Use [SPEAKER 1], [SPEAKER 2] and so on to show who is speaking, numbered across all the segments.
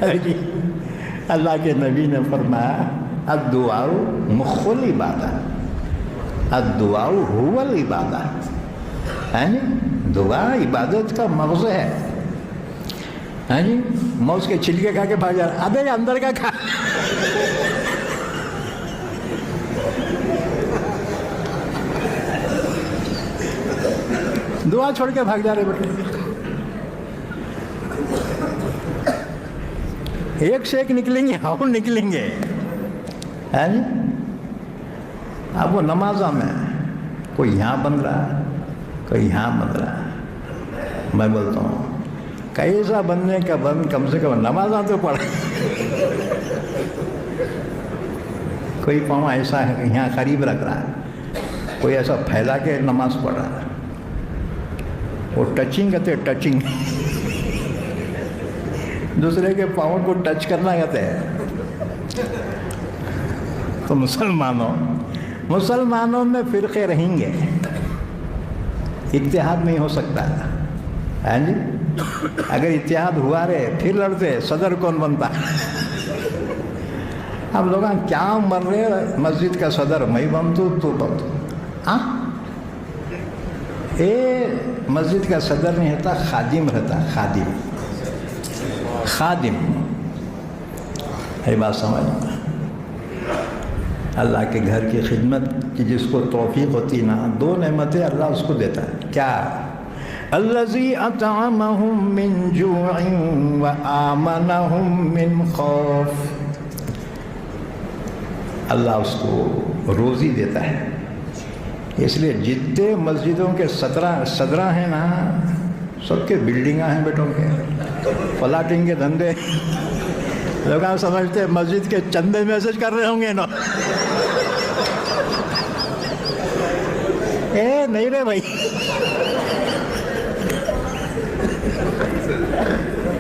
[SPEAKER 1] جی اللہ کے نبی نے فرمایا الدعاء مخ العبادہ، الدعاء هو العبادہ، یعنی دعا عبادت کا مغز ہے. ہاں جی موز کے چھلکے کھا کے بھاگ جا رہا، ابے اندر کا کھا. دعا چھوڑ کے بھاگ جا رہے بیٹے. ایک سے ایک نکلیں گے، اور نکلیں گے. ہے جی اب وہ نمازوں میں کوئی یہاں بن رہا ہے، کوئی یہاں بن رہا ہے. میں بولتا ہوں کیسا بننے کا بن، کم سے کم نمازاں تو پڑھ. کوئی پاؤں ایسا ہے یہاں قریب رکھ رہا ہے، کوئی ایسا پھیلا کے نماز پڑھ رہا ہے. وہ ٹچنگ کہتے ہیں، ٹچنگ دوسرے کے پاؤں کو ٹچ کرنا کہتے ہیں. تو مسلمانوں میں فرقے رہیں گے، اتحاد نہیں ہو سکتا. ہاں جی اگر اتحاد ہوا رہے پھر لڑتے، صدر کون بنتا؟ اب لوگ کیا مر رہے، مسجد کا صدر میں بنتو تو بنتو. ہاں مسجد کا صدر نہیں رہتا، خادم رہتا. خادم ہے بات سمجھ میں. اللہ کے گھر کی خدمت کی جس کو توفیق ہوتی نا، دو نعمتیں اللہ اس کو دیتا ہے. کیا؟ الذی اطعمہم من جوع وآمنہم من خوف. اللہ اس کو روزی دیتا ہے. اس لیے جتنے مسجدوں کے صدراں ہیں نا، سب کے بلڈنگاں ہیں بیٹوں کے، پلاٹنگ کے دھندے. لوگ سمجھتے مسجد کے چندے میسج کر رہے ہوں گے نا. نہیں رے بھائی،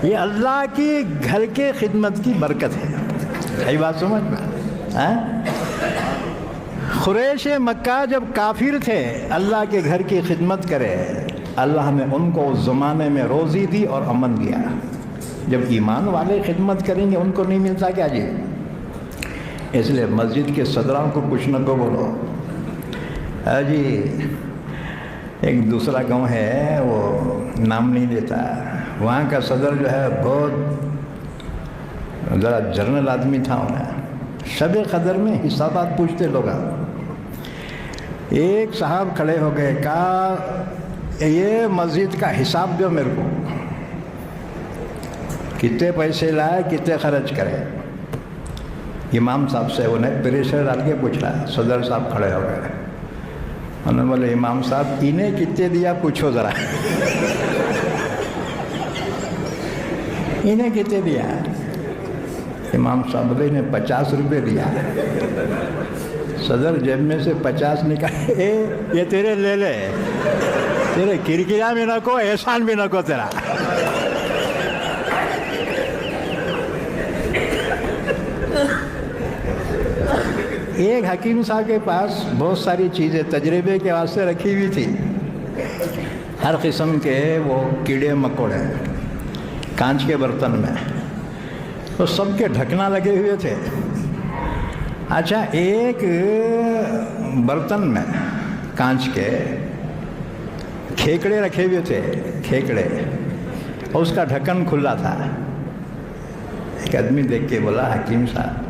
[SPEAKER 1] یہ اللہ کی گھر کے خدمت کی برکت ہے. یہی بات سمجھ میں. قریش مکہ جب کافر تھے، اللہ کے گھر کی خدمت کرے، اللہ نے ان کو اس زمانے میں روزی دی اور امن دیا. جب ایمان والے خدمت کریں گے ان کو نہیں ملتا کیا جی؟ اس لیے مسجد کے صدراں کو کچھ نہ کو بولو. جی ایک دوسرا گاؤں ہے، وہ نام نہیں لیتا، وہاں کا صدر جو ہے بہت ذرا جرنل آدمی تھا. انہیں شب قدر میں حسابات پوچھتے لوگ. ایک صاحب کھڑے ہو گئے، کہا یہ مسجد کا حساب دو میرے کو، کتنے پیسے لائے، کتنے خرچ کرے. امام صاحب سے انہیں پریشر ڈال کے پوچھ رہا ہے. صدر صاحب کھڑے ہو گئے، انہوں نے بولے امام صاحب انہیں کتنے دیا پوچھو ذرا. انہیں کتنے دیا؟ امام صاحب بولے انہیں 50 روپے دیا. صدر جیب میں سے 50 نکالے، یہ تیرے لے لے، تیرے کرکرا بھی نہ کو، احسان بھی نہ کو تیرا. ایک حکیم صاحب کے پاس بہت ساری چیزیں تجربے کے واسطے رکھی ہوئی تھی، ہر قسم کے وہ کیڑے مکوڑے کانچ کے برتن میں، تو سب کے ڈھکنا لگے ہوئے تھے. اچھا ایک برتن میں کانچ کے کھیکڑے رکھے ہوئے تھے، کھیکڑے، اور اس کا ڈھکن کھلا تھا. ایک آدمی دیکھ کے بولا حکیم صاحب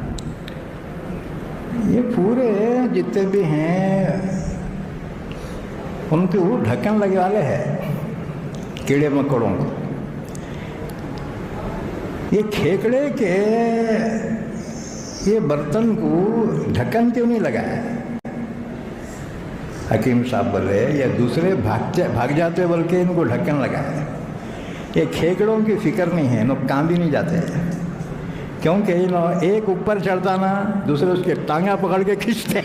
[SPEAKER 1] یہ پورے جتنے بھی ہیں ان کے وہ ڈھکن لگے والے ہیں کیڑے مکوڑوں کو، یہ کھیکڑے کے یہ برتن کو ڈھکن کیوں نہیں لگایا؟ حکیم صاحب بولے یہ دوسرے بھاگ جاتے بلکہ ان کو ڈھکن لگایا. یہ کھیکڑوں کی فکر نہیں ہے، انہوں کام بھی نہیں جاتے، کیونکہ ایک اوپر چڑھتا نا، دوسرے اس کے ٹانگا پکڑ کے کھینچتے.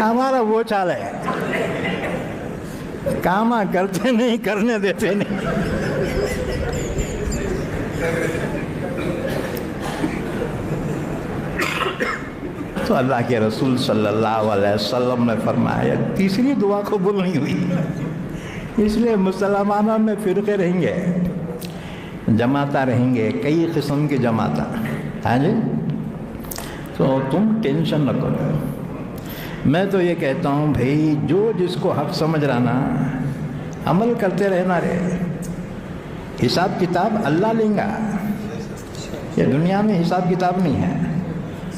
[SPEAKER 1] ہمارا وہ چال ہے، کام کرتے نہیں، کرنے دیتے نہیں. تو اللہ کے رسول صلی اللہ علیہ وسلم نے فرمایا تیسری دعا قبول نہیں ہوئی. اس لیے مسلمانوں میں فرقے رہیں گے، جماعتیں رہیں گے، کئی قسم کی جماعتیں، ہاں جی. تو تم ٹینشن نہ کرو. میں تو یہ کہتا ہوں بھائی جو جس کو حق سمجھ رہا نا عمل کرتے رہنا رہے. حساب کتاب اللہ لیں گا، یہ دنیا میں حساب کتاب نہیں ہے.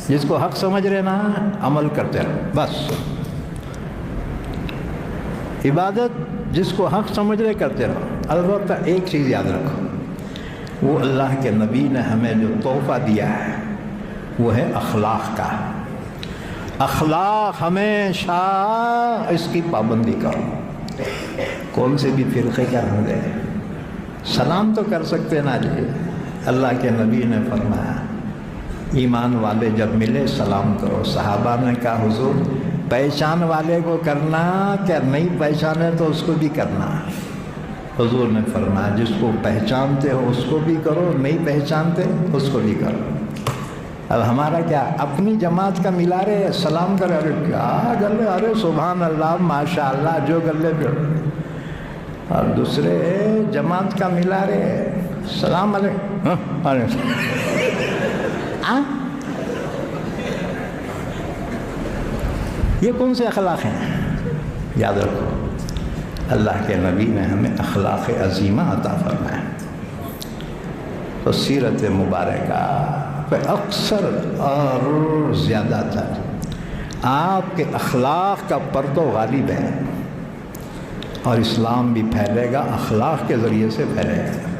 [SPEAKER 1] جس کو حق سمجھ رہے نا عمل کرتے رہو بس. عبادت جس کو حق سمجھ رہے کرتے رہو. البتہ ایک چیز یاد رکھو، وہ اللہ کے نبی نے ہمیں جو تحفہ دیا ہے وہ ہے اخلاق کا. اخلاق ہمیشہ اس کی پابندی کرو. کون سے بھی فرقے کا ہوں گے، سلام تو کر سکتے نا جی. اللہ کے نبی نے فرمایا ایمان والے جب ملے سلام کرو. صحابہ نے کہا حضور پہچان والے کو کرنا کیا نہیں پہچانے تو اس کو بھی کرنا. حضور نے فرمایا جس کو پہچانتے ہو اس کو بھی کرو، نہیں پہچانتے اس کو بھی کرو. اب ہمارا کیا اپنی جماعت کا ملا رہے سلام کرے، ارے کیا گلے، ارے سبحان اللہ ماشاء اللہ جو گلے پہ، اور دوسرے جماعت کا ملا رہے سلام علیکم. یہ کون سے اخلاق ہیں؟ یاد رکھو اللہ کے نبی نے ہمیں اخلاق عظیمہ عطا فرمایا. تو سیرت مبارکہ پہ اکثر اور زیادہ تر آپ کے اخلاق کا پردہ غالب ہے، اور اسلام بھی پھیلے گا اخلاق کے ذریعے سے پھیلے گا.